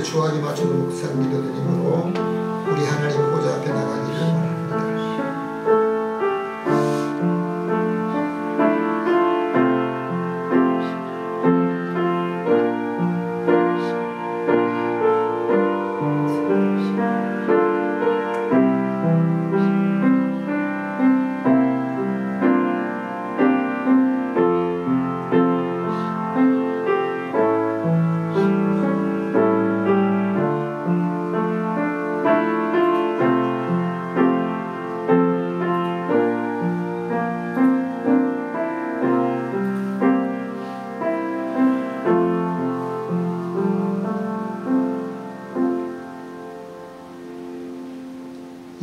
주하게 맞추는 묵상 기도드림으로 우리 하나님 보좌 앞에 나가기를 원합니다.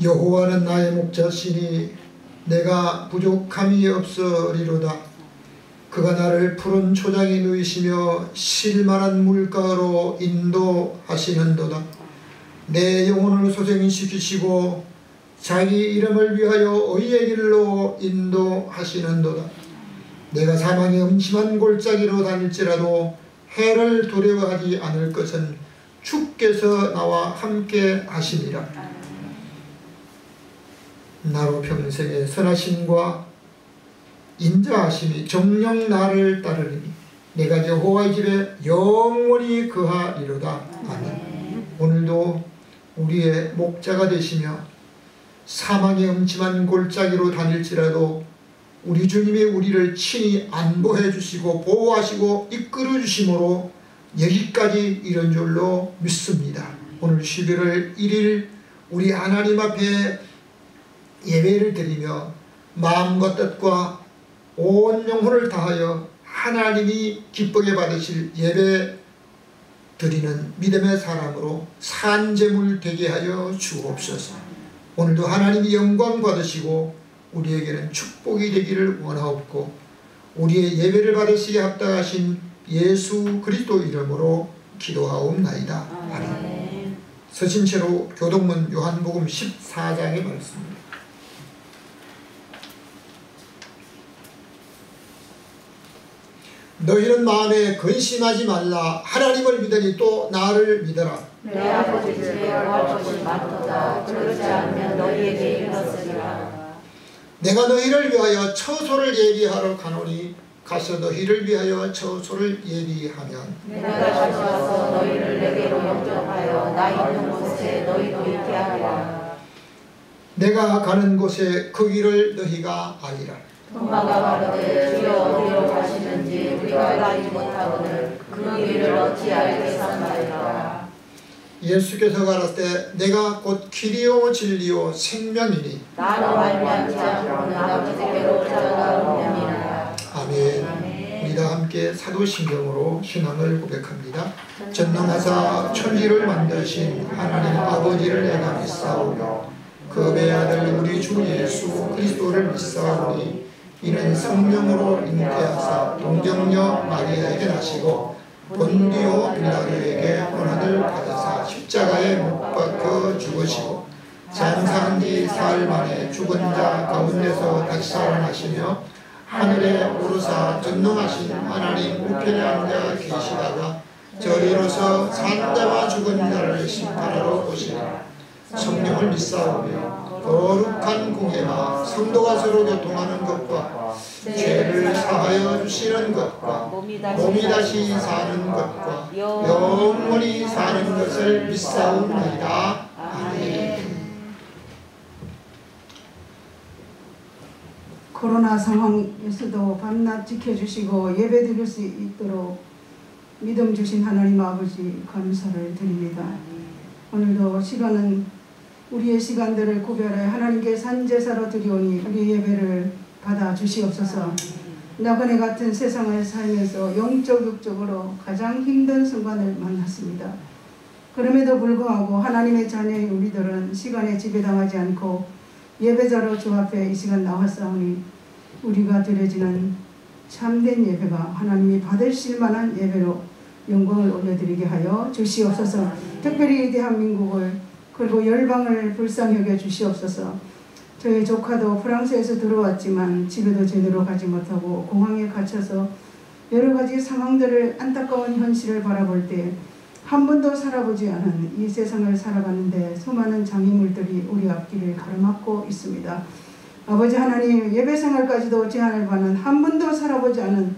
여호와는 나의 목자시니 내가 부족함이 없으리로다. 그가 나를 푸른 초장에 누이시며 쉴만한 물가로 인도하시는도다. 내 영혼을 소생시키시고 자기 이름을 위하여 의의 길로 인도하시는도다. 내가 사망의 음침한 골짜기로 다닐지라도 해를 두려워하지 않을 것은 주께서 나와 함께 하시니라. 나로 평생의 선하심과 인자하심이 정녕 나를 따르리니 내가 여호와의 집에 영원히 거하리로다. 아멘. 오늘도 우리의 목자가 되시며 사망의 음침한 골짜기로 다닐지라도 우리 주님이 우리를 친히 안보해 주시고 보호하시고 이끌어 주심으로 여기까지 이른 줄로 믿습니다. 오늘 11월 1일 우리 하나님 앞에 예배를 드리며 마음과 뜻과 온 영혼을 다하여 하나님이 기쁘게 받으실 예배 드리는 믿음의 사람으로 산제물 되게 하여 주옵소서. 오늘도 하나님이 영광 받으시고 우리에게는 축복이 되기를 원하옵고 우리의 예배를 받으시게 합당하신 예수 그리스도 이름으로 기도하옵나이다. 아멘. 서신체로 교동문 요한복음 14장의 말씀입니다. 너희는 마음에 근심하지 말라. 하나님을 믿으니 또 나를 믿어라. 내 아버지 집에 거할 것이 많도다. 그렇지 않으면 너희에게 이르렀으리라. 내가 너희를 위하여 처소를 예비하러 가노니 가서 너희를 위하여 처소를 예비하면 내가 다시 와서 너희를 내게로 영접하여 나 있는 곳에 너희도 있게 하리라. 내가 가는 곳에 그 길을 너희가 아리라. 도마가 가로되 주여 어디로 가시는지 우리가 알지 못하거늘 그 길을 어찌 알겠사나이까. 예수께서 가라사대 내가 곧 길이요 진리요 생명이니 나로 말미암지 않고는 아버지께로 찾아가 없느니라. 아멘. 우리 다 함께 사도신경으로 신앙을 고백합니다. 전능하사 천지를 만드신 하나님 아버지를 내가 믿사오며 그 배아들 우리 주 예수 그리스도를 믿사오니 이는 성령으로 잉태하사 동정녀 마리아에게 나시고 본디오 빌라도에게 고난을 받으사 십자가에 못 박혀 죽으시고 장사한 지 사흘 만에 죽은 자 가운데서 다시 살아나시며 하늘에 오르사 전능하신 하나님 우편에 앉아 계시다가 저리로서 산 자와 죽은 자를 심판하러 오시리라. 성령을 믿사오며 거룩한 공예와 성도가 서로 교통하는 것과 죄를 사하여 주시는 것과 몸이 다시 사는 것과 영원히 사는 것을 믿사옵나이다. 아멘. 코로나 상황에서도 밤낮 지켜주시고 예배드릴 수 있도록 믿음 주신 하나님 아버지 감사를 드립니다. 오늘도 시간은 우리의 시간들을 구별해 하나님께 산제사로 드리오니 우리 예배를 받아 주시옵소서. 나그네 같은 세상을 살면서 영적 육적으로 가장 힘든 순간을 만났습니다. 그럼에도 불구하고 하나님의 자녀인 우리들은 시간에 지배당하지 않고 예배자로 주 앞에 이 시간 나왔사오니 우리가 드려지는 참된 예배가 하나님이 받으실 만한 예배로 영광을 올려드리게 하여 주시옵소서. 특별히 대한민국을 그리고 열방을 불쌍히 여겨 주시옵소서. 저희 조카도 프랑스에서 들어왔지만 집에도 제대로 가지 못하고 공항에 갇혀서 여러 가지 상황들을 안타까운 현실을 바라볼 때 한 번도 살아보지 않은 이 세상을 살아가는데 수많은 장애물들이 우리 앞길을 가로막고 있습니다. 아버지 하나님, 예배생활까지도 제한을 받는 한 번도 살아보지 않은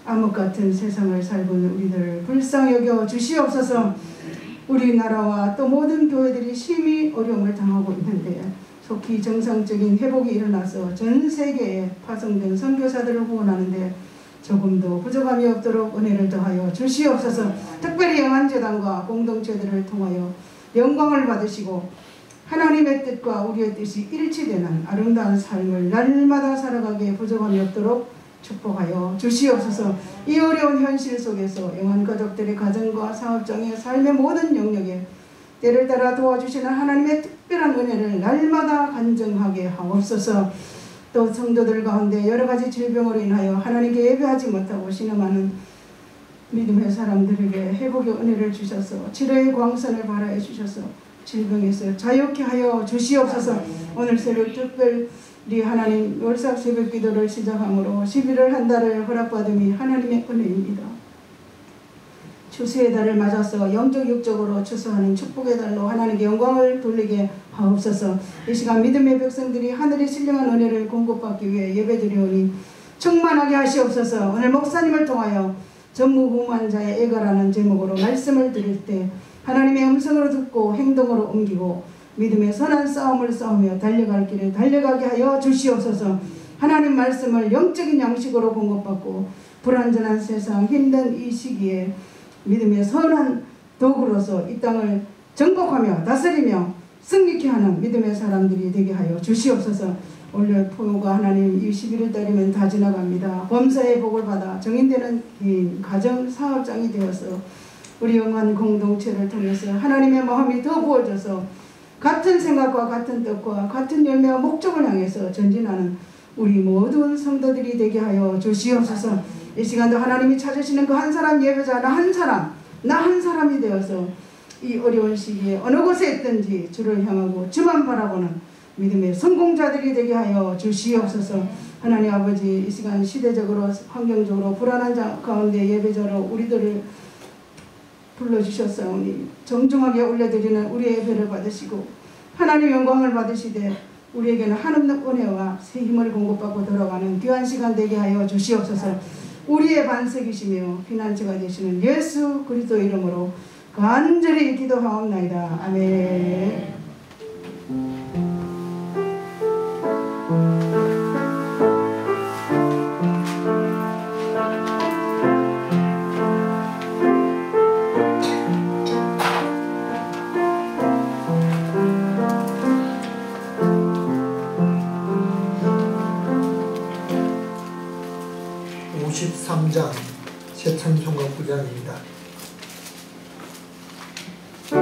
암흑 같은 세상을 살고 있는 우리들을 불쌍히 여겨 주시옵소서. 우리나라와 또 모든 교회들이 심히 어려움을 당하고 있는데 속히 정상적인 회복이 일어나서 전 세계에 파송된 선교사들을 후원하는데 조금도 부족함이 없도록 은혜를 더하여 주시옵소서. 특별히 영안재단과 공동체들을 통하여 영광을 받으시고 하나님의 뜻과 우리의 뜻이 일치되는 아름다운 삶을 날마다 살아가기에 부족함이 없도록 축복하여 주시옵소서. 이 어려운 현실 속에서 영안가족들의 가정과 사업장의 삶의 모든 영역에 때를 따라 도와주시는 하나님의 특별한 은혜를 날마다 간증하게 하옵소서. 또 성도들 가운데 여러가지 질병으로 인하여 하나님께 예배하지 못하고 신음하는 믿음의 사람들에게 회복의 은혜를 주셔서 치료의 광선을 발하여 주셔서 질병에서 자유케 하여 주시옵소서. 오늘 새벽 특별히 하나님 월삭 새벽 기도를 시작함으로 11월 한 달을 허락받음이 하나님의 은혜입니다. 추수의 달을 맞아서 영적 육적으로 추수하는 축복의 달로 하나님께 영광을 돌리게 하옵소서. 이 시간 믿음의 백성들이 하늘의 신령한 은혜를 공급받기 위해 예배드리오니 충만하게 하시옵소서. 오늘 목사님을 통하여 전무후무한자의 애가라는 제목으로 말씀을 드릴 때 하나님의 음성으로 듣고 행동으로 옮기고 믿음의 선한 싸움을 싸우며 달려갈 길을 달려가게 하여 주시옵소서. 하나님 말씀을 영적인 양식으로 공급받고 불완전한 세상 힘든 이 시기에 믿음의 선한 도구로서 이 땅을 정복하며 다스리며 승리케 하는 믿음의 사람들이 되게 하여 주시옵소서. 올해 포효가 하나님 이 11월 달이면 다 지나갑니다. 범사의 복을 받아 정인되는 개인, 가정, 사업장이 되어서 우리 영원 공동체를 통해서 하나님의 마음이 더 부어져서 같은 생각과 같은 뜻과 같은 열매와 목적을 향해서 전진하는 우리 모든 성도들이 되게 하여 주시옵소서. 이 시간도 하나님이 찾으시는 그 한 사람 예배자 나 한 사람이 되어서 이 어려운 시기에 어느 곳에 있든지 주를 향하고 주만 바라보는 믿음의 성공자들이 되게 하여 주시옵소서. 하나님 아버지, 이 시간 시대적으로 환경적으로 불안한 가운데 예배자로 우리들을 불러주셨사오니 정중하게 올려드리는 우리의 예배를 받으시고 하나님 영광을 받으시되 우리에게는 한없는 은혜와 새 힘을 공급받고 돌아가는 귀한 시간 되게 하여 주시옵소서. 우리의 반석이시며 피난처가 되시는 예수 그리스도 이름으로 간절히 기도하옵나이다. 아멘. 53장 새 찬송가 9장입니다. 주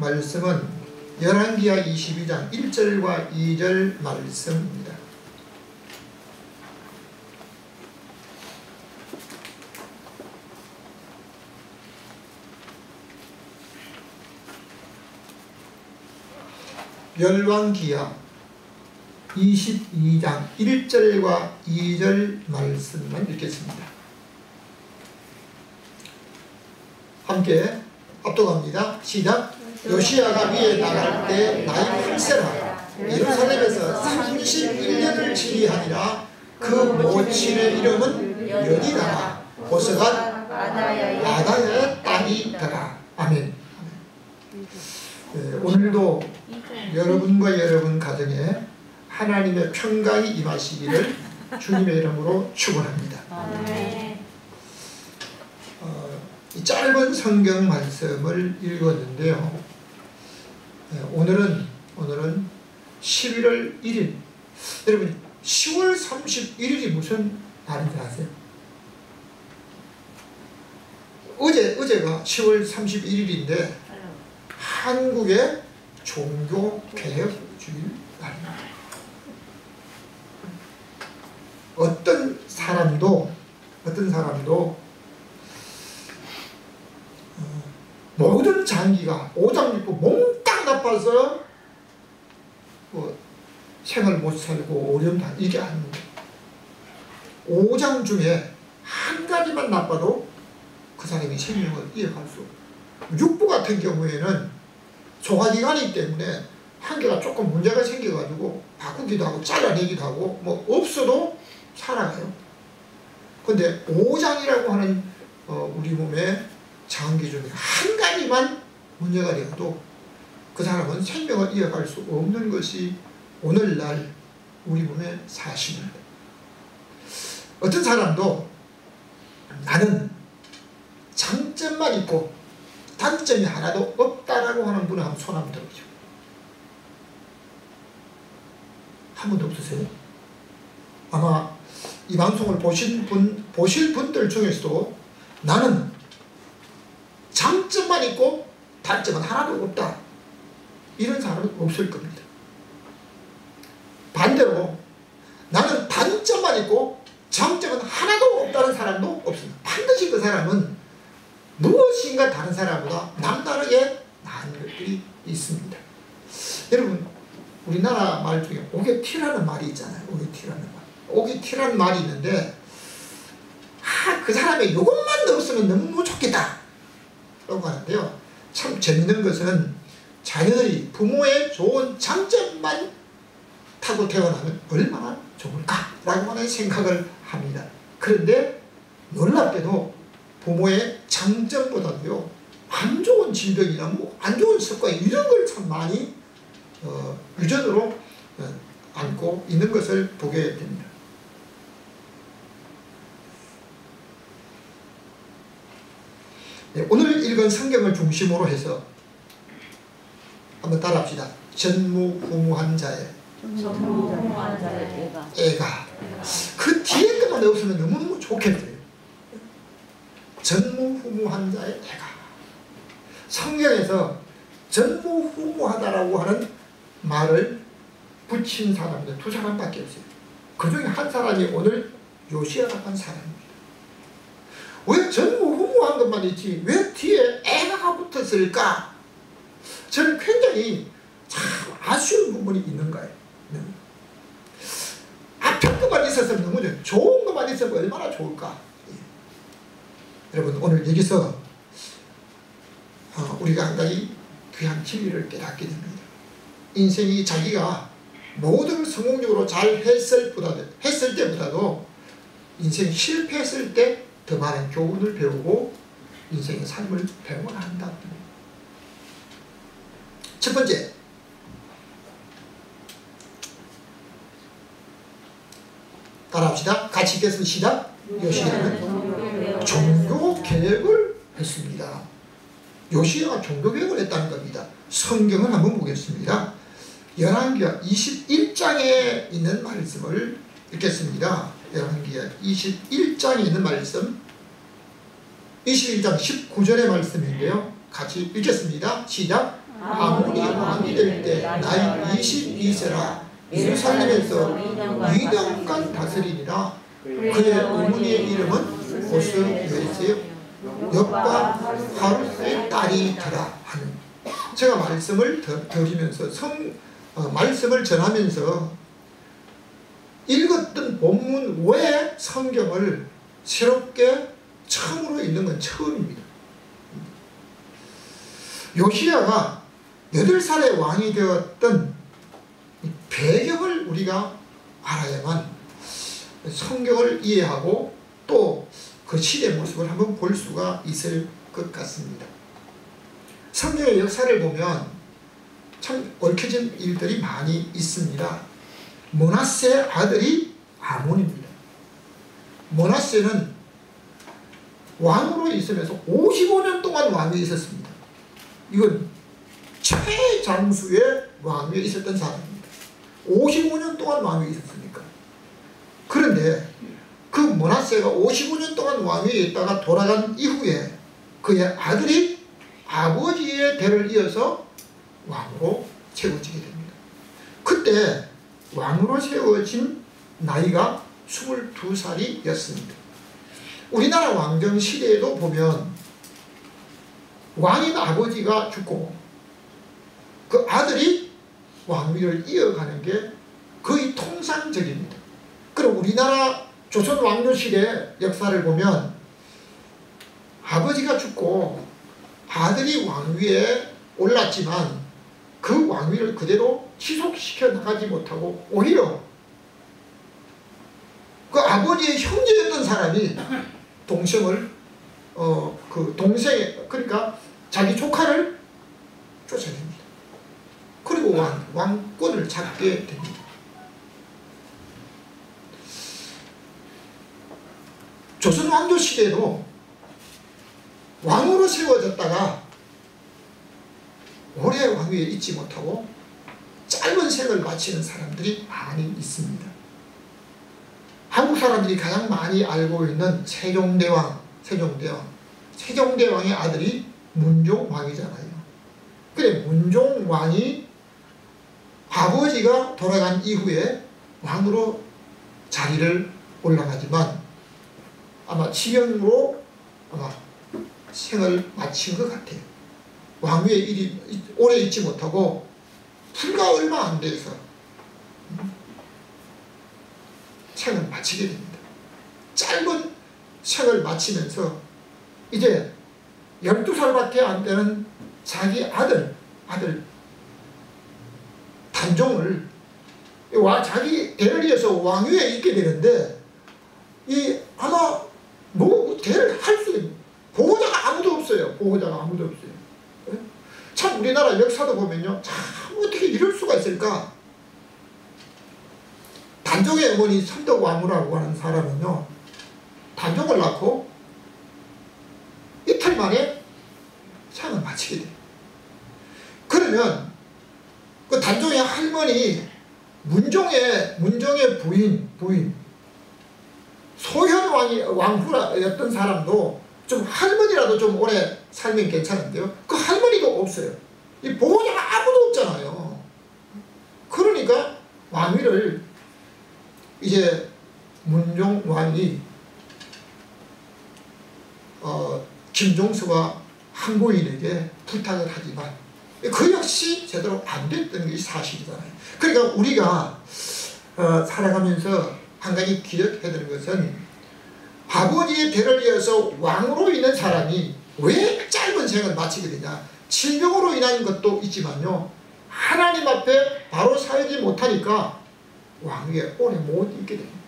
말씀은 열왕기하 22장 1절과 2절 말씀입니다. 열왕기하 22장 1절과 2절 말씀만 읽겠습니다. 함께 합독합니다. 시작. 요시야가 위에 나갈 때 나이 8세라 예루살렘에서 31년을 지휘하니라. 그 모친의 이름은 여디다라. 보스가 아다야의 딸이더라. 아멘. 오늘도 여러분과 여러분 가정에 하나님의 평강이 임하시기를 주님의 이름으로 축원합니다. 이 짧은 성경 말씀을 읽었는데요. 오늘은 11월 1일. 여러분 10월 31일이 무슨 날인지 아세요? 어제가 10월 31일인데 한국의 종교개혁주의 날입니다. 어떤 사람도 모든 장기가 오장육부 몽땅 나빠서 생을 못 살고 어려움다 이게 아닙니다. 오장 중에 한 가지만 나빠도 그 사람이 생명을 이어갈 수 없고, 육부 같은 경우에는 소화기관이기 때문에 한 개가 조금 문제가 생겨가지고 바꾸기도 하고 잘라내기도 하고 뭐 없어도 살아가요. 근데 오장이라고 하는 우리 몸의 장기 중에 한 가지만 문제가 되어도 그 사람은 생명을 이어갈 수 없는 것이 오늘날 우리 몸의 사실입니다. 어떤 사람도 나는 장점만 있고 단점이 하나도 없다라고 하는 분은 한번 손 한번 들어보죠. 한 분도 없으세요? 아마 이 방송을 보실 분들 중에서도 나는 장점만 있고 단점은 하나도 없다, 이런 사람은 없을 겁니다. 반대로 나는 단점만 있고 장점은 하나도 없다는 사람도 없습니다. 반드시 그 사람은 무엇인가 다른 사람보다 남다르게 나은 것들이 있습니다. 여러분, 우리나라 말 중에 오게티라는 말이 있잖아요. 오게티라는 말이 있는데, 그 사람의 요것만 없으면 너무 좋겠다 라고 하는데요. 참 재밌는 것은 자녀들이 부모의 좋은 장점만 타고 태어나면 얼마나 좋을까 라고 하는 생각을 합니다. 그런데 놀랍게도 부모의 장점보다도요, 안 좋은 질병이나 뭐 안 좋은 습관 이런 걸 참 많이 유전으로 안고 있는 것을 보게 됩니다. 네, 오늘 읽은 성경을 중심으로 해서 한번 따라합시다. 전무후무한 자의 애가. 그 뒤에 것만 없으면 너무너무 좋겠어요. 전무후무한 자의 애가. 성경에서 전무후무하다라고 하는 말을 붙인 사람들 두 사람밖에 없어요. 그 중에 한 사람이 오늘 요시야라고 한 사람입니다. 왜 전무후무한 것만 있지 왜 뒤에 애가 붙었을까? 저는 굉장히 참 아쉬운 부분이 있는 거예요. 앞에 것만 있었으면 너무 좋은 것만 있으면 얼마나 좋을까? 여러분, 오늘 여기서 우리가 한 가지 귀한 진리를 깨닫게 됩니다. 인생이 자기가 모든 성공적으로 잘 했을 때보다도 인생 실패했을 때 더 많은 교훈을 배우고 인생의 삶을 배워야 한다. 첫 번째, 따라합시다. 같이 읽겠습니다. 시작. 요시야는 종교개혁을 했습니다. 요시야가 종교개혁을 했다는 겁니다. 성경을 한번 보겠습니다. 열왕기하 21장에 있는 말씀을 읽겠습니다. 열왕기하 21장에 있는 말씀, 21장 19절의 말씀인데요. 같이 읽겠습니다. 시작. 아몬이 왕이 될 때 나이 22세라 예루살렘에서 2년간 다스리니라. 그의 어머니의 이름은 오스여세요. 여과 하루스의 딸이더라 하는. 제가 말씀을 드리면서 말씀을 전하면서 읽었던 본문 외에 성경을 새롭게 처음으로 읽는 건 처음입니다. 요시야가 8살의 왕이 되었던 배경을 우리가 알아야만 성경을 이해하고 또 그 시대의 모습을 한번 볼 수가 있을 것 같습니다. 성경의 역사를 보면 참 얽혀진 일들이 많이 있습니다. 므낫세 아들이 아몬입니다. 므낫세는 왕으로 있으면서 55년 동안 왕위에 있었습니다. 이건 최장수의 왕위에 있었던 사람입니다. 55년 동안 왕위에 있었으니까. 그런데 그 므낫세가 55년 동안 왕위에 있다가 돌아간 이후에 그의 아들이 아버지의 대를 이어서 왕으로 세워지게 됩니다. 그때 왕으로 세워진 나이가 22살이었습니다. 우리나라 왕정 시대에도 보면 왕인 아버지가 죽고 그 아들이 왕위를 이어가는 게 거의 통상적입니다. 그럼 우리나라 조선 왕조 시대 역사를 보면 아버지가 죽고 아들이 왕위에 올랐지만 그 왕위를 그대로 지속시켜 나가지 못하고 오히려 그 아버지의 형제였던 사람이 동생을 그러니까 자기 조카를 쫓아냅니다. 그리고 왕권을 잡게 됩니다. 조선 왕조 시대도 왕으로 세워졌다가 오래 왕위에 있지 못하고 짧은 생을 마치는 사람들이 많이 있습니다. 한국 사람들이 가장 많이 알고 있는 세종대왕의 아들이 문종왕이잖아요. 그래 문종왕이 아버지가 돌아간 이후에 왕으로 자리를 올라가지만 아마 지병으로 아마 생을 마친 것 같아요. 왕위에 오래 있지 못하고 불과 얼마 안 돼서 생을 마치게 됩니다. 짧은 생을 마치면서 이제 12살밖에 안 되는 자기 아들 단종을 자기 대를 이어서 왕위에 있게 되는데 아마 대를 할 수 있는 보호자가 아무도 없어요. 참 우리나라 역사도 보면요, 참 어떻게 이럴 수가 있을까. 단종의 어머니 선덕왕후라고 하는 사람은요, 단종을 낳고 이틀 만에 생을 마치게 돼요. 그러면 그 단종의 할머니 문종의 부인 소현 왕후였던 사람도 좀 할머니라도 좀 오래 살면 괜찮은데요. 그 할머니도 없어요. 이 보호자가 아무도 없잖아요. 그러니까 왕위를 이제 문종 왕이 김종서와 한고인에게 부탁을 하지만 그 역시 제대로 안 됐던 게 사실이잖아요. 그러니까 우리가 살아가면서 한 가지 기억해야 되는 것은 아버지의 대를 이어서 왕으로 있는 사람이 왜 짧은 생을 마치게 되냐. 질병으로 인한 것도 있지만요, 하나님 앞에 바로 살지 못하니까 왕위에 오래 못 있게 됩니다.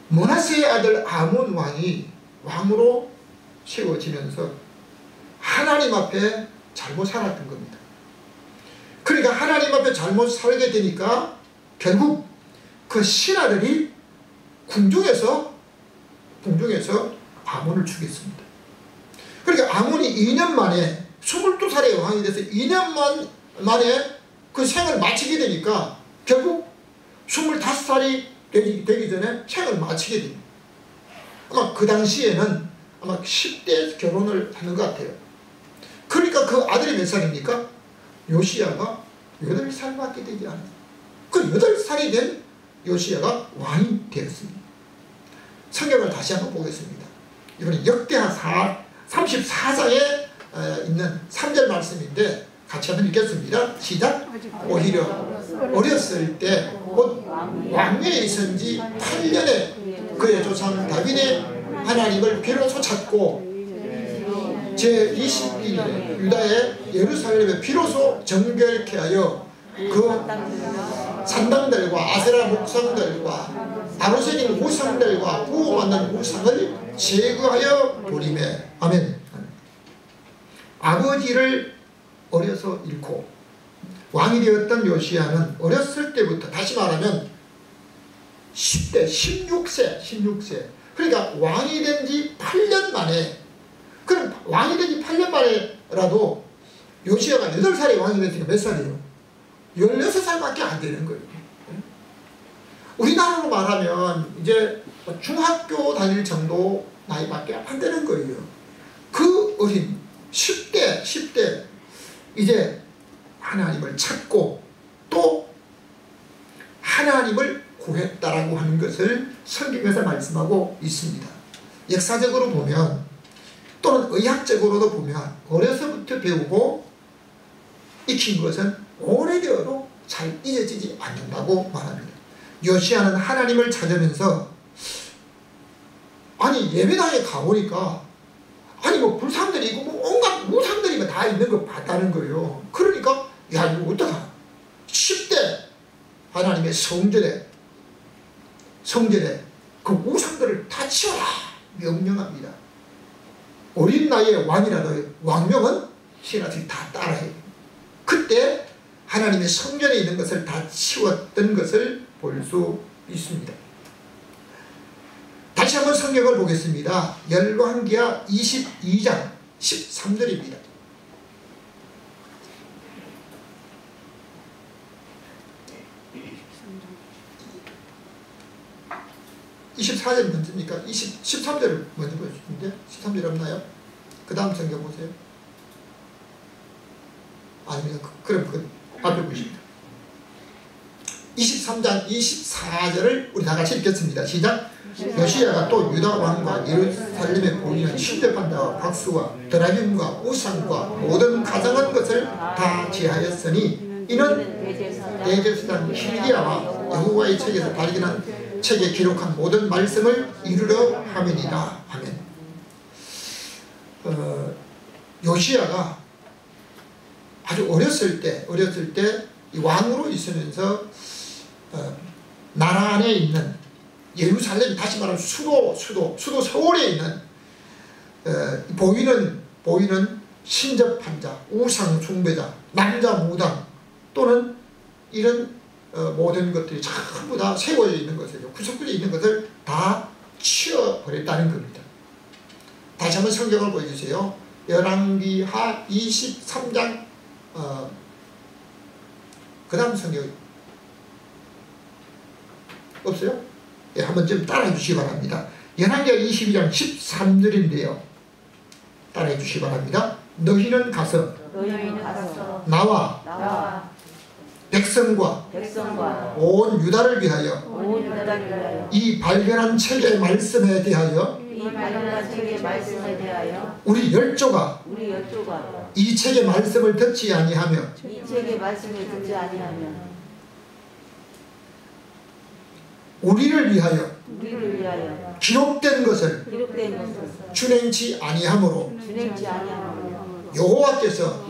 므낫세의 아들 아몬 왕이 왕으로 세워지면서 하나님 앞에 잘못 살았던 겁니다. 그러니까 하나님 앞에 잘못 살게 되니까 결국 그 신하들이 궁중에서 아몬을 죽였습니다. 그러니까 아몬이 2년 만에 22살의 왕이 돼서 2년 만에 그 생을 마치게 되니까 결국 25살이 되기 전에 생을 마치게 됩니다. 아마 그 당시에는 아마 10대에 결혼을 하는 것 같아요. 그러니까 그 아들이 몇 살입니까? 요시야가 8살밖에 되지 않아요. 그 8살이 된 요시야가 왕이 되었습니다. 성경을 다시 한번 보겠습니다. 이번에 역대하 34장에 있는 3절 말씀인데 같이 한번 읽겠습니다. 시작. 오히려 어렸을 때 곧 왕위에 있은 지 8년에 그의 조상 다윗의 하나님을 비로소 찾고 제21일에 유다의 예루살렘에 비로소 정결케 하여 그 산당들과 아세라 목상들과 아로새긴 우상들과 부호받는 우상을 제거하여 버리매. 아멘. 아버지를 어려서 잃고 왕이 되었던 요시야는 어렸을 때부터, 다시 말하면 10대, 16세. 그러니까 왕이 된 지 8년 만에, 그럼 왕이 된 지 8년 만에라도 요시야가 8살에 왕이 됐으니까 몇 살이에요? 16살밖에 안 되는 거예요. 우리나라로 말하면 이제 중학교 다닐 정도 나이밖에 안 되는 거예요. 그 어린 10대 이제 하나님을 찾고 또 하나님을 구했다라고 하는 것을 성경에서 말씀하고 있습니다. 역사적으로 보면 또는 의학적으로도 보면 어려서부터 배우고 익힌 것은 오래되어도 잘 잊어지지 않는다고 말합니다. 요시야는 하나님을 찾으면서 아니 예배당에 가보니까 아니 뭐 불상들이 있고 뭐 온갖 우상들이 다 있는 거 봤다는 거예요. 그러니까 야 이거 어떡하나. 10대 하나님의 성전에 그 우상들을 다 치워라 명령합니다. 어린 나이에 왕이라도 왕명은 신하들이 다 따라해요. 그때 하나님의 성전에 있는 것을 다 치웠던 것을 볼 수 있습니다. 다시 한번 성경을 보겠습니다. 열왕기하 22장 13절입니다. 24절 먼저입니까? 13절을 먼저 보여주는데 13절 없나요? 그 다음 성경 보세요. 아닙니다. 그럼 그 앞에 보십니다. 23장 24절을 우리 다 같이 읽겠습니다. 시작. 요시야가 또 유다 왕과 예루살렘에 보이는 신대판다와 박수와 드라빔과 우상과 모든 가장한 것을 다 제하였으니 이는 대제사장 hil기야와 여호와의 책에서 발견한 책에 기록한 모든 말씀을 이루려 함이니라. 아멘. 요시야가 아주 어렸을 때 이 왕으로 있으면서 나라 안에 있는 예루살렘, 다시 말하면 수도 서울에 있는 보이는 신접한 자, 우상 숭배자, 남자 무당 또는 이런 모든 것들이 전부 다 세워져 있는 것을, 구석구석에 있는 것을 다 치워버렸다는 겁니다. 다시 한번 성경을 보여주세요. 열왕기하 23장 그 다음 성경 없어요? 예, 한번 좀 따라해 주시기 바랍니다. 열왕기하 22장 13절인데요. 따라해 주시기 바랍니다. 너희는 가서 나와 백성과 온 유다를 위하여 이 발견한 책의 말씀에 대하여 우리 열조가 이 책의 말씀을 듣지 아니하며 우리를 위하여 기록된 것을 준행치 아니하므로 여호와께서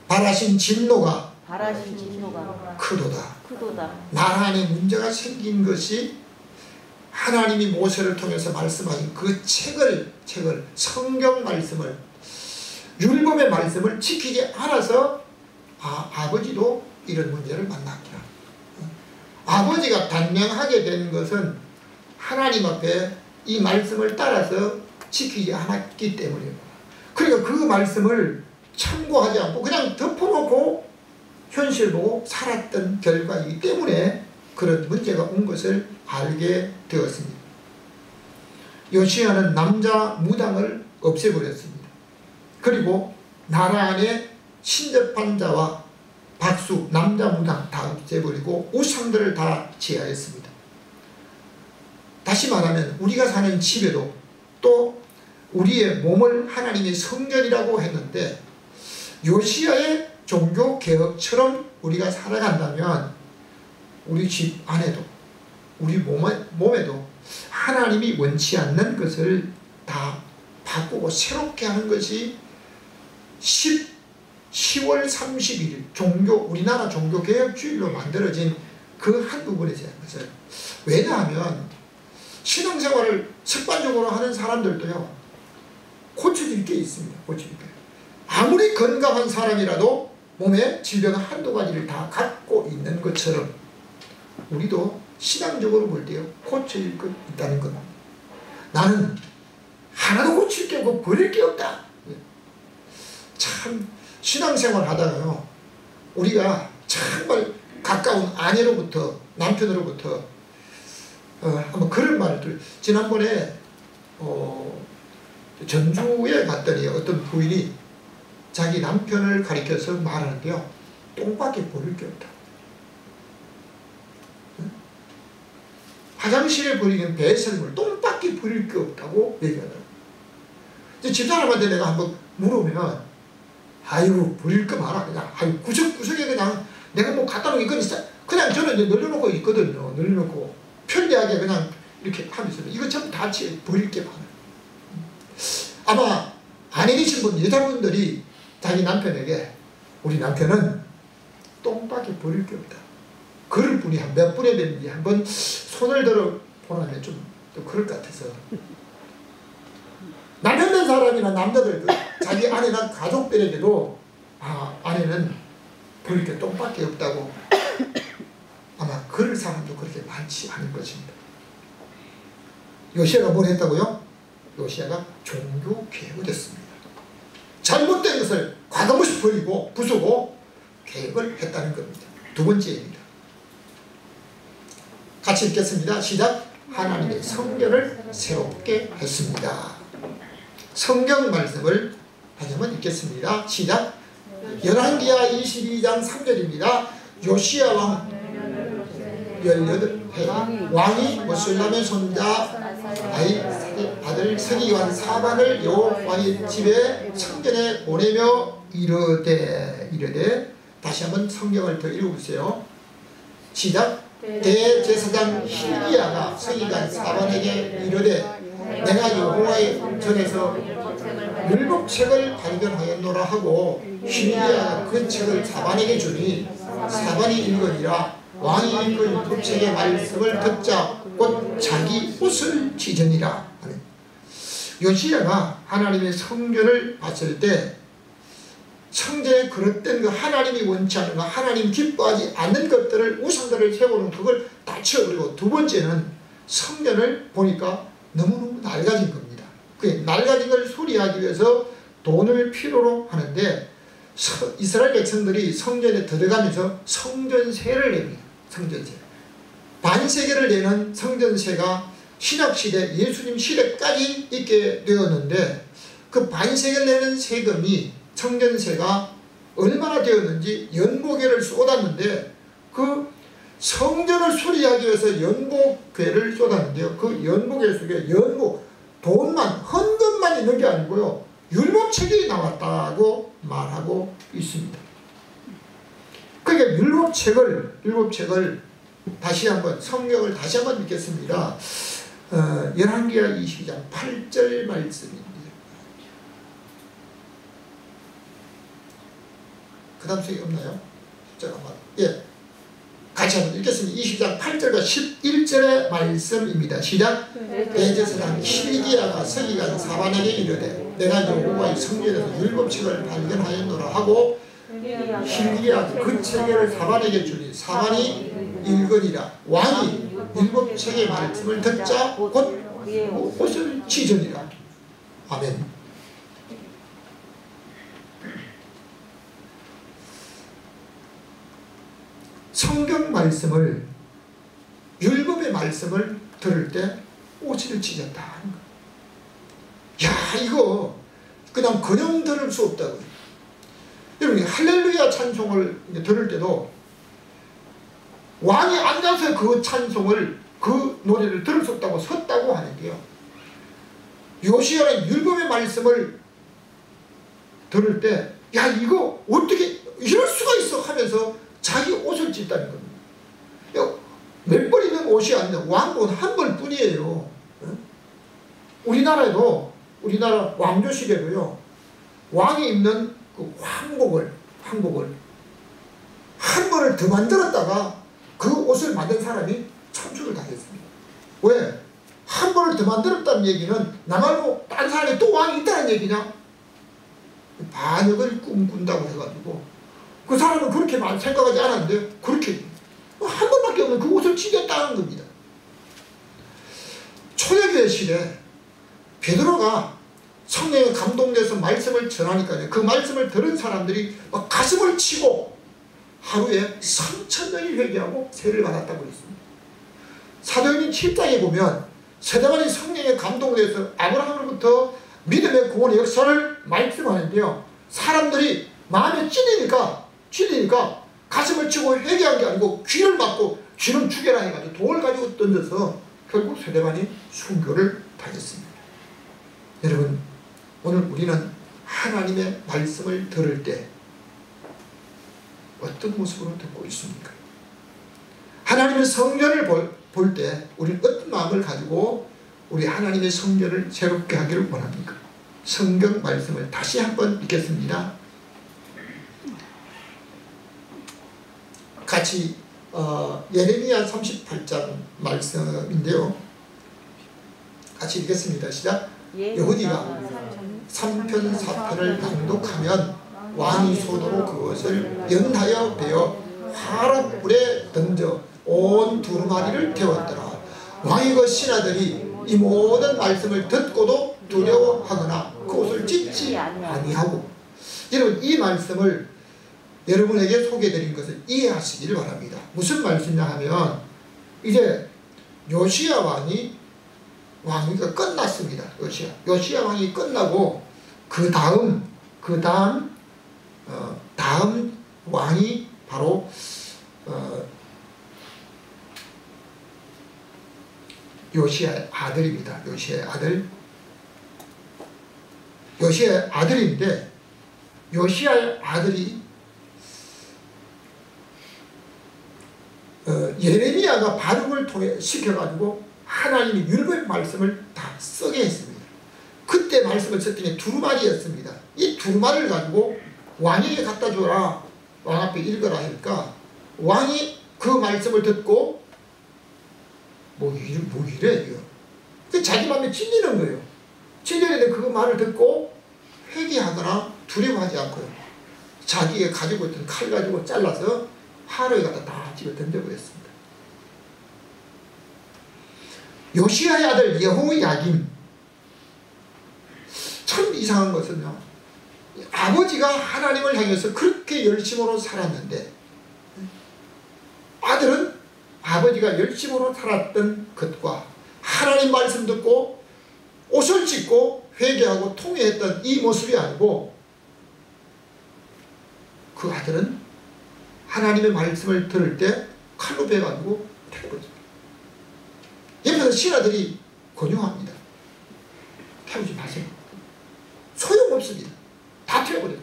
바라신 진노가 크도다. 나라 안에 문제가 생긴 것이 하나님이 모세를 통해서 말씀하신 그 책을 성경 말씀을, 율법의 말씀을 지키지 않아서 아버지도 이런 문제를 만났구나. 아버지가 단명하게 된 것은 하나님 앞에 이 말씀을 따라서 지키지 않았기 때문입니다. 그러니까 그 말씀을 참고하지 않고 그냥 덮어놓고 현실 보고 살았던 결과이기 때문에 그런 문제가 온 것을 알게 되었습니다. 요시야는 남자 무당을 없애버렸습니다. 그리고 나라 안에 신접한 자와 박수, 남자 무당 다 없애버리고 우상들을 다 제하였습니다. 다시 말하면 우리가 사는 집에도 또 우리의 몸을 하나님의 성전이라고 했는데 요시야의 종교개혁처럼 우리가 살아간다면 우리 집 안에도 우리 몸에도 하나님이 원치 않는 것을 다 바꾸고 새롭게 하는 것이 10월 31일 우리나라 종교개혁주일로 만들어진 그 한 부분에 대한 것을, 왜냐하면 신앙생활을 습관적으로 하는 사람들도요 고쳐질 게 있습니다. 고쳐질 게. 아무리 건강한 사람이라도 몸에 질병 한두 가지를 다 갖고 있는 것처럼 우리도 신앙적으로 볼 때요 고쳐질 것 있다는 겁니다. 나는 하나도 고칠 게 없고 버릴 게 없다. 참 신앙생활 하다가요 우리가 정말 가까운 아내로부터 남편으로부터 한번 그런 말을 들어요. 지난번에 전주에 갔더니 어떤 부인이 자기 남편을 가리켜서 말하는데요 똥밖에 버릴 게 없다. 화장실에 버리는 배설물 똥밖에 버릴 게 없다고 얘기하더라고요. 집사람한테 내가 한번 물으면 아이고 버릴 거 많아. 그냥 아이고 구석구석에 그냥 내가 뭐 갖다 놓은 건 있어. 그냥 저는 이제 널려놓고 있거든요. 널려놓고 편리하게 그냥 이렇게 하면서 이거 전부 다 버릴 게 많아요. 아마 아내 계신 분 여자분들이 자기 남편에게 우리 남편은 똥밖에 버릴 게 없다. 그럴 분이 한 몇 분에 됐는지 한번 손을 들어 보라면 좀 그럴 것 같아서 남편 된 사람이나 남자들 자기 아내나 가족들에게도 아내는 버릴 게 똥밖에 없다고 아마 그럴 사람도 그렇게 많지 않을 것입니다. 요시야가 뭘 했다고요? 요시야가 종교개혁을 했습니다. 잘못된 것을 과감없이 버리고 부수고 개혁을 했다는 겁니다. 두 번째입니다. 같이 읽겠습니다. 시작. 하나님의 성전을 새롭게 했습니다. 성경 말씀을 다시 한번 읽겠습니다. 시작. 열왕기하 22장 3절입니다. 요시야 왕 18해 왕이 메술람의 손자 아들 서기관 사반을 여호와의 집에 성전에 보내며 이르되 다시 한번 성경을 더 읽어보세요. 시작. 대제사장 hil기야가 서기관 사반에게 이르되 내가 여호와의 전에서 율법책을 발견하였노라 하고 hil기야가 그 책을 사반에게 주니 사반이 읽으니라. 왕이 그 율법책의 말씀을 듣자 곧 자기 옷을 찢으니라. 요시야가 하나님의 성전을 봤을 때 성전에 그릇된 그 하나님이 원치 않는 거, 하나님 기뻐하지 않는 것들을 우상들을 세우는 그걸 다 치워버리고, 두 번째는 성전을 보니까 너무너무 낡아진 겁니다. 그 낡아진 걸 수리하기 위해서 돈을 필요로 하는데 이스라엘 백성들이 성전에 들어가면서 성전세를 냅니다. 성전세. 반세계를 내는 성전세가 신약시대 예수님 시대까지 있게 되었는데 그 반세계를 내는 세금이 성전세가 얼마나 되었는지 연보계를 쏟았는데 그 성전을 수리하기 위해서 연보계를 쏟았는데요. 그 연보계 속에 돈만 헌금만 있는 게 아니고요. 율법책이 나왔다고 말하고 있습니다. 그러니까 율법책을 다시 한번 성경을 다시 한번 읽겠습니다. 열왕기하 22장 8절 말씀입니다. 그 다음 속에 없나요? 잠깐만. 예. 같이 한번 읽겠습니다. 20장 8절과 11절의 말씀입니다. 시작. 대제사장 hil기야가 서기관 사반에게 이르되 내가 여호와의 성전에서 율법책을 발견하였노라 하고 hil기야가 그 책을 사반에게 주니 사반이 읽으니라. 왕이 율법책의 말씀을 듣자 곧 옷을 찢으니라. 아멘. 성경 말씀을 율법의 말씀을 들을 때 옷을 찢었다 하는 거예요. 이거 그냥 그냥 들을 수 없다고요. 여러분 할렐루야 찬송을 들을 때도 왕이 앉아서 그 찬송을 그 노래를 들을 수 없다고 섰다고 하는데요. 요시야는 율법의 말씀을 들을 때 야 이거 어떻게 이럴 수가 있어 하면서 자기 옷을 찢다는 겁니다. 몇 벌 있는 옷이 아니라 왕옷 한 벌뿐이에요. 우리나라에도 우리나라 왕조 시대도요. 왕이 입는 그 황복을 한 벌을 더 만들었다가 그 옷을 만든 사람이 천출을 당했습니다. 왜? 한 벌을 더 만들었다는 얘기는 나말로 다른 사람이 또 왕이 있다는 얘기냐? 반역을 꿈꾼다고 해가지고 그 사람은 그렇게 많이 생각하지 않았는데 그렇게 한 번밖에 없는 그 옷을 찢었다는 겁니다. 초대교회 시대 베드로가 성령에 감동돼서 말씀을 전하니까요. 그 말씀을 들은 사람들이 막 가슴을 치고 하루에 3,000명이 회개하고 세를 받았다고 했습니다. 사도행전 7장에 보면 세대만이 성령에 감동돼서 아브라함으로부터 믿음의 구원의 역사를 말씀하는데요. 사람들이 마음에 찔리니까 가슴을 치고 회개한 게 아니고 귀를 막고 귀는 죽여라 해가지고 돌을 가지고 던져서 결국 세대만이 순교를 당했습니다. 여러분 오늘 우리는 하나님의 말씀을 들을 때 어떤 모습으로 듣고 있습니까? 하나님의 성전을 볼 때 우리는 어떤 마음을 가지고 우리 하나님의 성전을 새롭게 하기를 원합니까? 성경 말씀을 다시 한번 읽겠습니다. 같이 예레미야 38장 말씀인데요. 같이 읽겠습니다. 시작. 여호디가 3편 4편을 낭독하면 왕이 손으로 그것을 연하여 베어 화롯불에 던져 온 두루마리를 태웠더라. 왕이 그 신하들이 이 모든 말씀을 듣고도 두려워하거나 그 옷을 찢지 아니하고. 여러분 이 말씀을 여러분에게 소개해드린 것을 이해하시기를 바랍니다. 무슨 말씀이냐 하면 이제 요시야 왕위가 끝났습니다. 요시야 왕이 끝나고 다음 왕이 바로 요시야의 아들입니다. 요시야의 아들인데 요시야의 아들이 예레미야가 바룩을 통해 시켜가지고 하나님의 율법의 말씀을 다 쓰게 했습니다. 그때 말씀을 썼더니 두루마리였습니다. 이 두루마리를 가지고 왕에게 갖다 줘라. 왕 앞에 읽어라 하니까 왕이 그 말씀을 듣고 뭐 이래 이거. 자기 마음에 찔리는 거예요. 찔리는데 그 말을 듣고 회개하거나 두려워하지 않고요. 자기가 가지고 있던 칼 가지고 잘라서 화로에 갖다 다 집어 던져버렸습니다. 요시야의 아들 여호야김. 참 이상한 것은요. 아버지가 하나님을 향해서 그렇게 열심으로 살았는데 아들은 아버지가 열심으로 살았던 것과 하나님 말씀 듣고 옷을 찢고 회개하고 통회했던 이 모습이 아니고 그 아들은 하나님의 말씀을 들을 때 칼로 베가지고 태워버립니다. 옆에서 신하들이 권유합니다. 태우지 마세요. 소용없습니다. 다 태워버려요.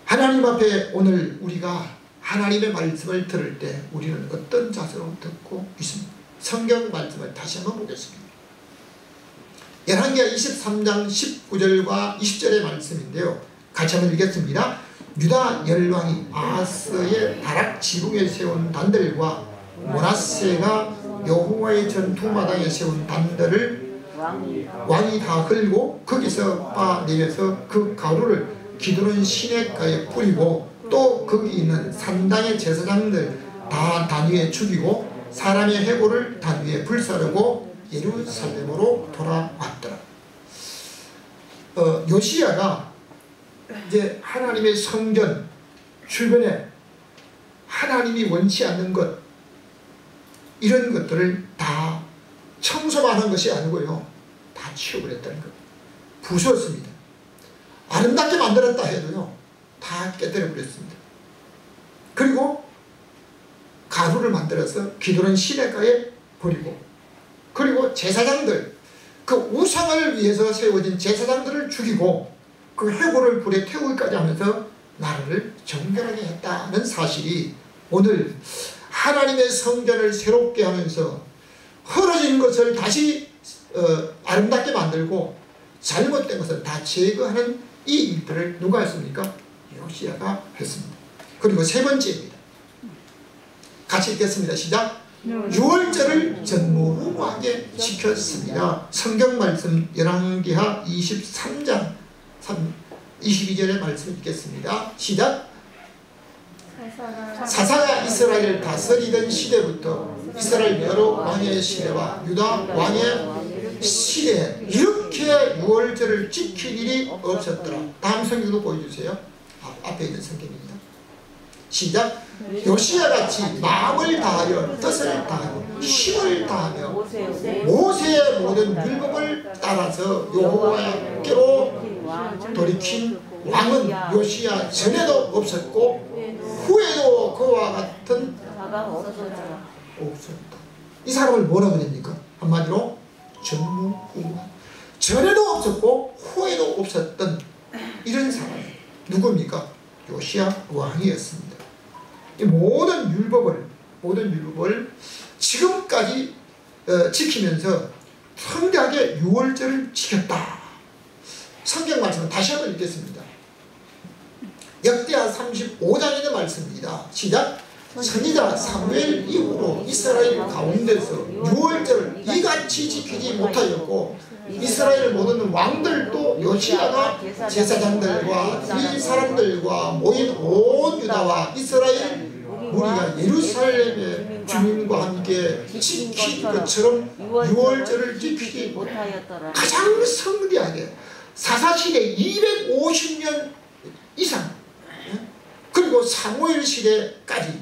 하나님 앞에 오늘 우리가 하나님의 말씀을 들을 때 우리는 어떤 자세로 듣고 있습니까? 성경 말씀을 다시 한번 보겠습니다. 열왕기하 23장 19절과 20절의 말씀인데요. 같이 한번 읽겠습니다. 유다 열왕이 아하스의 다락 지붕에 세운 단들과 므낫세가 여호와의 전투마당에 세운 단들을 왕이 다 헐고 거기서 빠내려서 그 가루를 기드론 시냇가에 뿌리고 또 거기 있는 산당의 제사장들 다 단 위에 죽이고 사람의 해골을 단 위에 불사르고 예루살렘으로 돌아왔더라. 요시야가 이제 하나님의 성전 주변에 하나님이 원치 않는 것 이런 것들을 다 남은 것이 아니고요. 다 치워버렸다는 겁니다. 부수었습니다. 아름답게 만들었다 해도요. 다 깨뜨려버렸습니다. 그리고 가루를 만들어서 기드론 시내가에 버리고, 그리고 제사장들, 그 우상을 위해서 세워진 제사장들을 죽이고 그 해골을 불에 태우기까지 하면서 나라를 정결하게 했다는 사실이 오늘 하나님의 성전을 새롭게 하면서 헐어진 것을 다시 아름답게 만들고 잘못된 것을 다 제거하는 이 일들을 누가 했습니까? 요시야가 했습니다. 그리고 세 번째입니다. 같이 읽겠습니다. 시작. 유월절을 전무후무하게 지켰습니다. 성경 말씀 열왕기하 23장 22절의 말씀 읽겠습니다. 시작. 사사가 이스라엘을 다스리던 시대부터 이스라엘 여러 왕의 시대와 유다 왕의 시대에 이렇게 유월절을 지킬 일이 없었더라. 다음 성경도 보여주세요. 앞에 있는 성경입니다. 시작. 요시야같이 마음을 다하여 뜻을 다하여 힘을 다하며 모세의 모든 율법을 따라서 여호와께로 돌이킨 왕은 요시야 전에도 없었고 후에도 그와 같은 없었다. 이 사람을 뭐라고 합니까? 한마디로 전무후무한, 전에도 없었고 후에도 없었던 이런 사람 누굽니까? 요시야 왕이었습니다. 이 모든 율법을 지금까지 지키면서 성대하게 유월절을 지켰다. 성경 말씀을 다시 한번 읽겠습니다. 역대하 35장에 있는 말씀입니다. 시작. 선지자 사무엘 이후로 이스라엘 가운데서 유월절을 이같이 지키지 못하였고 이스라엘 모든 왕들도 요시야가 제사장들과 이 사람들과 모인 온 유다와 이스라엘 무리가 예루살렘의 주민과 함께 지킨 것처럼 유월절을 지키지 못하였더라. 가장 성대하게 사사시대 250년 이상, 그리고 사무엘 시대까지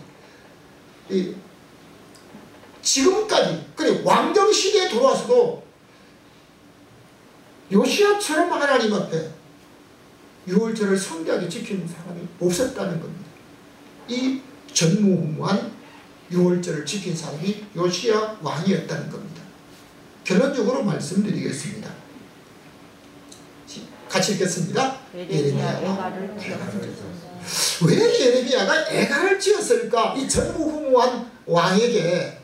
지금까지, 그리고 왕정 시대에 들어와서도 요시야처럼 하나님 앞에 유월절을 성대하게 지키는 사람이 없었다는 겁니다. 이 전무후무한 유월절을 지킨 사람이 요시야 왕이었다는 겁니다. 결론적으로 말씀드리겠습니다. 같이 읽겠습니다. 예레미야가 애가를 지었습니다. 왜 예레미야가 애가를 지었을까? 이 전무후무한 왕에게,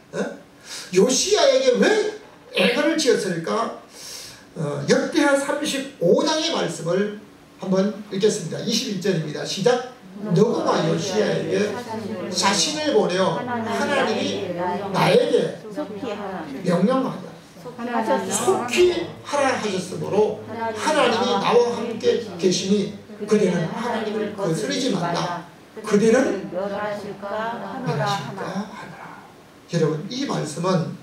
요시야에게 왜 애가를 지었을까? 역대하 35장의 말씀을 한번 읽겠습니다. 21절입니다. 시작. 너구가 요시야에게 자신을 보내어 하나님이 나에게 명령하다. 속히 하라 하셨으므로 하나님이 나와 함께 계시니 그대는 하나님을 거스르지 말라. 그대는 멸하실까 하노라. 여러분, 이 말씀은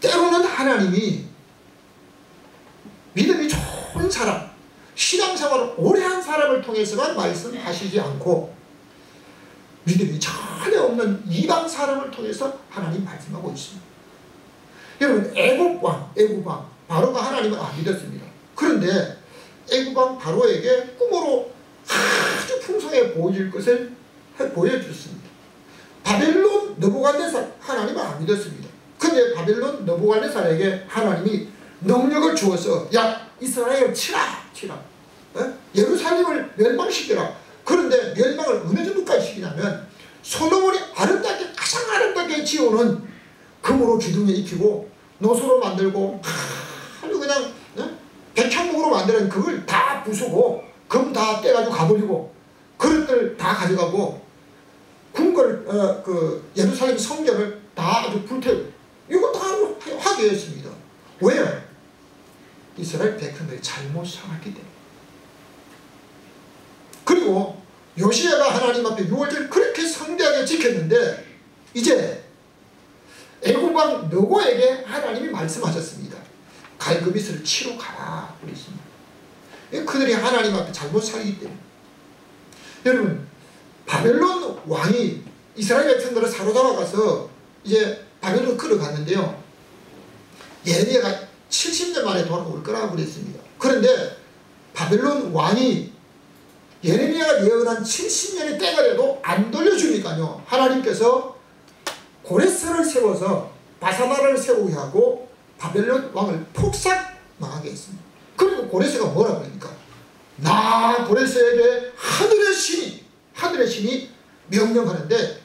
때로는 하나님이 믿음이 좋은 사람, 신앙생활을 오래 한 사람을 통해서만 말씀하시지 않고 믿음이 전혀 없는 이방 사람을 통해서 하나님 말씀하고 있습니다. 여러분, 애국왕 바로가 하나님을 안 믿었습니다. 그런데 애국왕 바로에게 꿈으로 아주 풍성해 보일 것을 보여줬습니다. 바벨론 느부갓네살 하나님을 안 믿었습니다. 그런데 바벨론 느부갓네살에게 하나님이 능력을 주어서 야 이스라엘을 치라 예루살렘을 멸망시켜라. 그런데 멸망을 어느 정도까지 시키냐면 솔로몬이 아름답게 가장 아름답게 지어놓은 금으로 기둥에 익히고 노소로 만들고 아주 그냥 백향목으로 만드는 그걸 다 부수고 금 다 떼가지고 가버리고 그릇들 다 가져가고 궁궐 그 예루살렘 성전을 다 아주 불태우고 이거 다 하게 했습니다. 왜요? 이스라엘 백성들이 잘못 살았기 때문에. 그리고 요시야가 하나님 앞에 유월절 그렇게 성대하게 지켰는데 이제 애국왕 느고에게 하나님이 말씀하셨습니다. 갈그빗을 치러 가라 그랬습니다. 그들이 하나님 앞에 잘못 살기 때문에. 여러분, 바벨론 왕이 이스라엘 백성들을 사로잡아가서 이제 바벨론으로 끌어갔는데요. 예레미야가 70년 만에 돌아올 거라고 그랬습니다. 그런데 바벨론 왕이 예레미야가 예언한 70년의 때가 돼도 안 돌려주니까요. 하나님께서 고레스를 세워서 바사바를 세우게 하고 바벨론 왕을 폭삭 망하게 했습니다. 그리고 고레스가 뭐라고 그러니까 나 고레스에게 하늘의 신이 명령하는데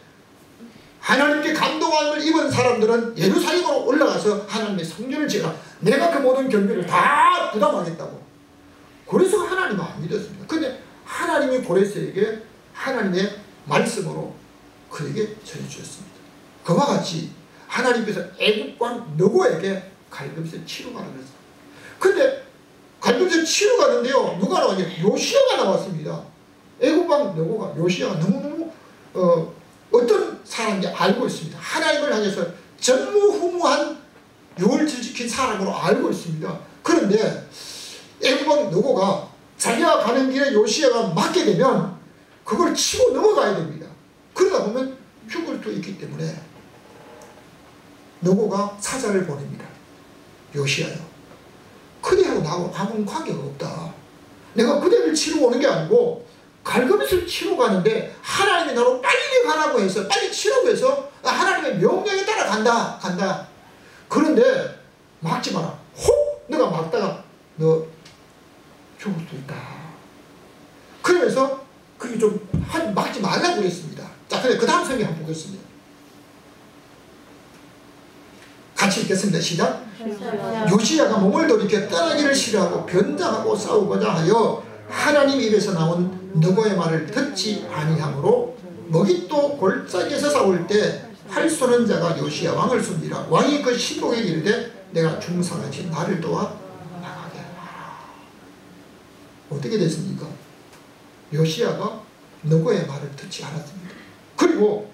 하나님께 감동함을 입은 사람들은 예루살렘으로 올라가서 하나님의 성전을 지어라. 내가 그 모든 경비를 다 부담하겠다고. 고레스가 하나님을 안 믿었습니다. 근데 하나님이 고레스에게 하나님의 말씀으로 그에게 전해주셨습니다. 그와 같이 하나님께서 애국왕 느고에게 갈급에서 치료가 나왔습니다. 근데 갈급에서 치료가 나는데요. 누가 나왔냐? 요시야가 나왔습니다. 애국왕 느고가 요시야가 너무너무 어떤 사람인지 알고 있습니다. 하나님을 향해서 전무후무한 유월절 지킨 사람으로 알고 있습니다. 그런데 애국왕 느고가 자기가 가는 길에 요시야가 맞게 되면 그걸 치고 넘어가야 됩니다. 그러다 보면 죽을 수 있기 때문에 느고가 사자를 보냅니다. 요시야요. 그대하고 나하고 아무 관계가 없다. 내가 그대를 치러 오는 게 아니고 갈급잇을 치러 가는데 하나님이 나로 빨리 가라고 해서 빨리 치라고 해서 하나님의 명령에 따라 간다. 그런데 막지 마라. 혹 너가 막다가 너 죽을 수 있다. 그러면서 그게 좀 막지 말라고 그랬습니다. 자, 근데 그 다음 성경 한번 보겠습니다. 같이 읽겠습니다. 시작. 요시야가 몸을 돌이켜 떠나기를 싫어하고 변장하고 싸우고자 하여 하나님 입에서 나온 느고의 말을 듣지 아니하므로 머깃도 골짜기에서 싸울 때 활 쏘는 자가 요시야 왕을 쏩니다. 왕이 그 신복에 이르되 내가 중상하지 나를 도와 나가게 하라. 어떻게 됐습니까? 요시야가 느고의 말을 듣지 않았습니다. 그리고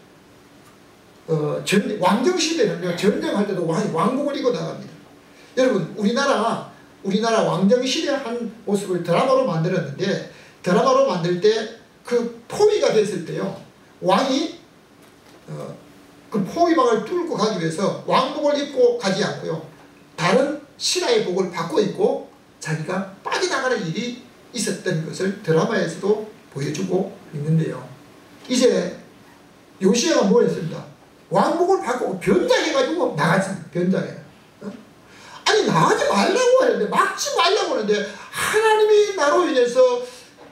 왕정시대는요, 전쟁할 때도 왕복을 입고 나갑니다. 여러분, 우리나라 왕정시대 한 모습을 드라마로 만들었는데, 드라마로 만들 때 그 포위가 됐을 때요, 왕이 그 포위망을 뚫고 가기 위해서 왕복을 입고 가지 않고요, 다른 신하의 복을 받고 입고 자기가 빠져나가는 일이 있었던 것을 드라마에서도 보여주고 있는데요. 이제 요시야가 뭘 했습니다. 왕복을 받고 변장해가지고 나갔습니다. 변장해. 아니 나가지 말라고 하는데, 막지 말라고 하는데 하나님이 나로 인해서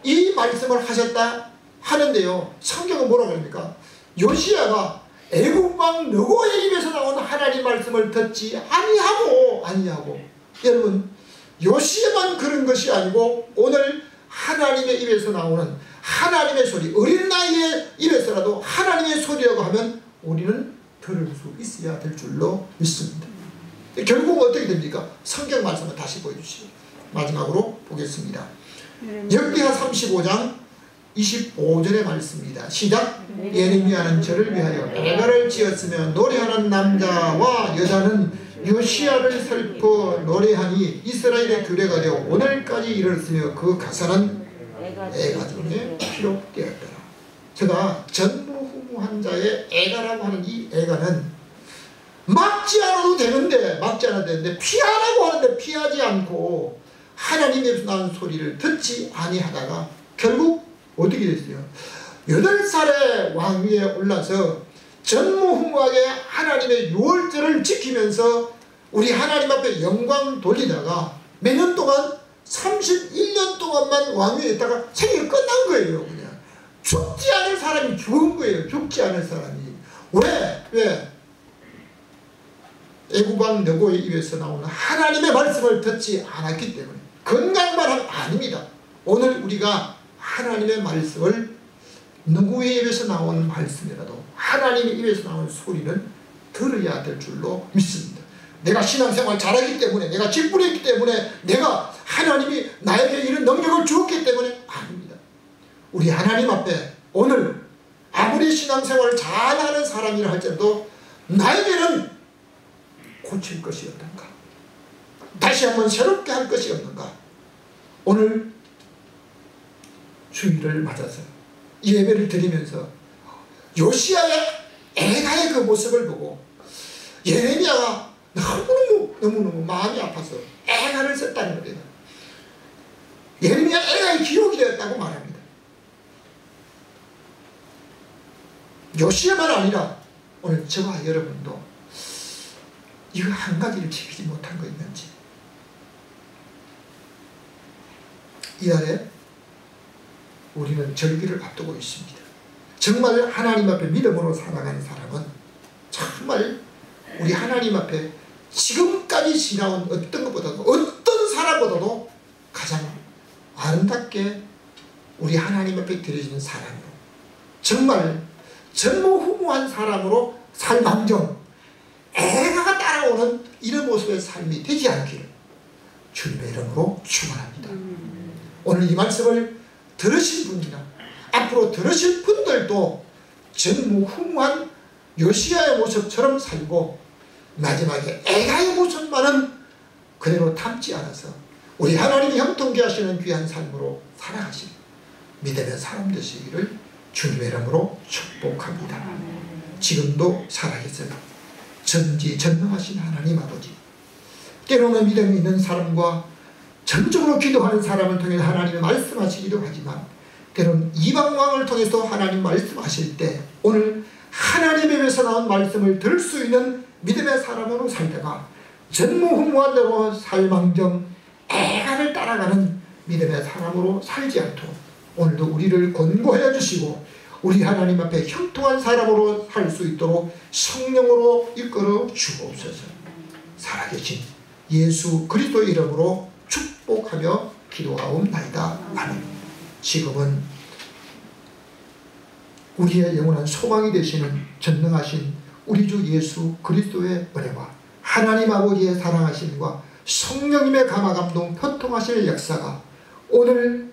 이 말씀을 하셨다 하는데요. 성경은 뭐라고 합니까? 요시야가 애국왕 느고의 입에서 나온 하나님 말씀을 듣지 아니하고 여러분, 요시야만 그런 것이 아니고 오늘 하나님의 입에서 나오는 하나님의 소리, 어린 나이의 입에서라도 하나님의 소리라고 하면 우리는 들을 수 있어야 될 줄로 믿습니다. 결국 어떻게 됩니까? 성경 말씀을 다시 보여주시죠. 마지막으로 보겠습니다. 역대하 35장 25절의 말씀입니다. 시작. 예레미야는 저를 위하여 애가를 지었으며 노래하는 남자와 여자는 요시야를 슬퍼 노래하니 이스라엘의 규례가 되어 오늘까지 이르렀으며 그 가사는 애가 중에 기록되었더라. 제가 전무후무한 자의 애가라고 하는 이 애가는 막지 않아도 되는데 피하라고 하는데 피하지 않고 하나님의 나온 소리를 듣지 아니하다가 결국 어떻게 됐어요? 8살의 왕위에 올라서 전무후무하게 하나님의 유월절을 지키면서 우리 하나님 앞에 영광 돌리다가 몇 년 동안 31년 동안만 왕위에 있다가 생이 끝난 거예요. 그냥 죽지 않을 사람이 죽은 거예요. 죽지 않을 사람이. 왜? 애국왕 느고의 입에서 나오는 하나님의 말씀을 듣지 않았기 때문에. 건강만 하면 아닙니다. 오늘 우리가 하나님의 말씀을 누구의 입에서 나온 말씀이라도 하나님의 입에서 나온 소리는 들어야 될 줄로 믿습니다. 내가 신앙생활 잘하기 때문에, 내가 직분했기 때문에, 내가 하나님이 나에게 이런 능력을 주었기 때문에 아닙니다. 우리 하나님 앞에 오늘 아무리 신앙생활을 잘하는 사람이라 할지라도 나에게는 고칠 것이 없는가? 다시 한번 새롭게 할 것이 없는가? 오늘 주일을 맞아서 예배를 드리면서 요시야의 애가의 그 모습을 보고 예레미야가 너무너무 마음이 아파서 애가를 썼다는 겁니다. 예레미야 애가의 기록이 되었다고 말합니다. 요시야만 아니라 오늘 저와 여러분도 이거 한 가지를 지키지 못한 거 있는지. 이달에 우리는 절기를 앞두고 있습니다. 정말 하나님 앞에 믿음으로 살아가는 사람은 정말 우리 하나님 앞에 지금까지 지나온 어떤 것보다도 어떤 사람보다도 가장 아름답게 우리 하나님 앞에 드려지는 사람으로 정말 전무후무한 사람으로 살망정 애가가 따라오는 이런 모습의 삶이 되지 않기를 주님의 이름으로 축원합니다. 오늘 이 말씀을 들으신 분이나 앞으로 들으실 분들도 전무후무한 요시야의 모습처럼 살고 마지막에 애가의 모습만은 그대로 담지 않아서 우리 하나님이 형통케 하시는 귀한 삶으로 살아가신 믿음의 사람 되시기를 주님의 이름으로 축복합니다. 지금도 살아계신 전지전능하신 하나님 아버지, 때로는 믿음이 있는 사람과 전적으로 기도하는 사람을 통해 하나님이 말씀하시기도 하지만 때로는 이방왕을 통해서 하나님 말씀하실 때 오늘 하나님의 입에서 나온 말씀을 들을 수 있는 믿음의 사람으로 살다가 전무후무한 대로 살망정 애가를 따라가는 믿음의 사람으로 살지 않도록 오늘도 우리를 권고해 주시고 우리 하나님 앞에 형통한 사람으로 살 수 있도록 성령으로 이끌어 주옵소서. 살아계신 예수 그리스도의 이름으로 축복하며 기도하옵나이다. 아멘. 지금은 우리의 영원한 소망이 되시는 전능하신 우리 주 예수 그리스도의 은혜와 하나님 아버지의 사랑하심과 성령님의 감화감동 편통하실 역사가 오늘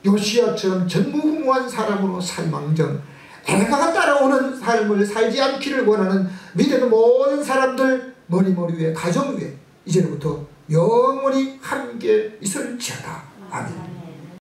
요시야처럼 전무후무한 사람으로 살망정 애가가 따라오는 삶을 살지 않기를 원하는 믿음의 모든 사람들 머리 위에 가정 위에 이제부터 영원히 함께 있을지어다. 아멘.